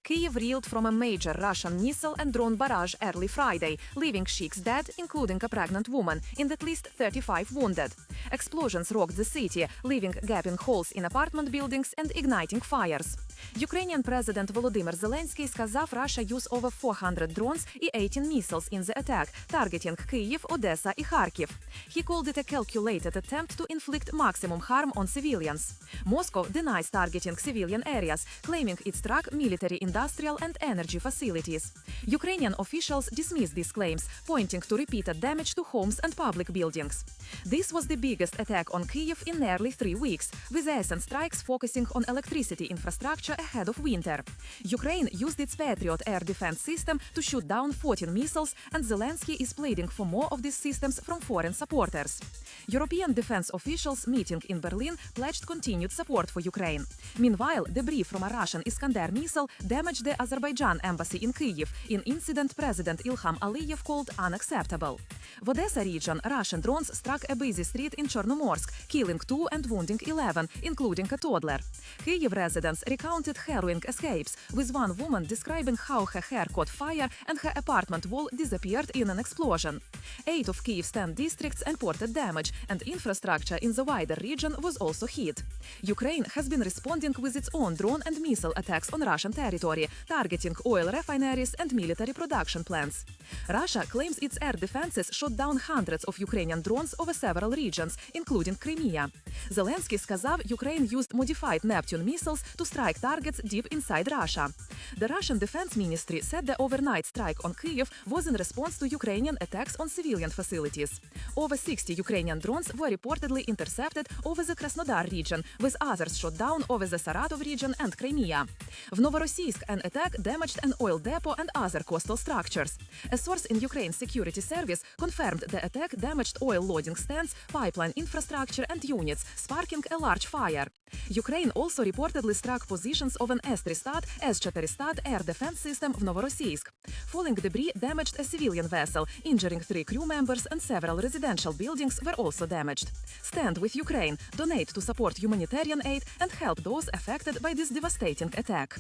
Kyiv reeled from a major Russian missile and drone barrage early Friday, leaving sheikhs dead, including a pregnant woman, and at least 35 wounded. Explosions rocked the city, leaving gaping holes in apartment buildings and igniting fires. Ukrainian President Volodymyr Zelensky сказав Russia use over 400 drones and 18 missiles in the attack, targeting Kyiv, Odessa and Kharkiv. He called it a calculated attempt to inflict maximum harm on civilians. Moscow denies targeting civilian areas, claiming it struck military, industrial and energy facilities. Ukrainian officials dismissed these claims, pointing to repeated damage to homes and public buildings. This was the biggest attack on Kyiv in nearly 3 weeks, with recent strikes focusing on electricity infrastructure ahead of winter. Ukraine used its Patriot air defense system to shoot down 14 missiles, and Zelensky is pleading for more of these systems from foreign supporters. European defense officials meeting in Berlin pledged continued support for Ukraine. Meanwhile, debris from a Russian Iskander missile damaged the Azerbaijan embassy in Kyiv, an incident President Ilham Aliyev called unacceptable. В Odessa region, Russian drones struck a busy street in Chornomorsk, killing 2 and wounding 11, including a toddler. Kyiv residents recounted harrowing escapes, with one woman describing how her hair caught fire and her apartment wall disappeared in an explosion. 8 of Kyiv's 10 districts reported damage, and infrastructure in the wider region was also hit. Ukraine has been responding with its own drone and missile attacks on Russian territory, targeting oil refineries and military production plants. Russia claims its air defenses shot down hundreds of Ukrainian drones over several regions, including Crimea. Zelensky сказав Ukraine used modified Neptune missiles to strike targets deep inside Russia. The Russian Defense Ministry said the overnight strike on Kyiv was in response to Ukrainian attacks on civilian facilities. Over 60 Ukrainian drones were reportedly intercepted over the Krasnodar region, with others shot down over the Saratov region and Crimea. В Novorossiysk, an attack damaged an oil depot and other coastal structures. A source in Ukraine's security service confirmed the attack damaged oil loading stands, pipeline infrastructure and units, sparking a large fire. Ukraine also reportedly struck positions of an S-300 S-400 air defense system в Novorossiysk. Falling debris damaged a civilian vessel, injuring 3 crew members, and several residential buildings were also damaged. Stand with Ukraine, donate to support humanitarian aid and help those affected by this devastating attack.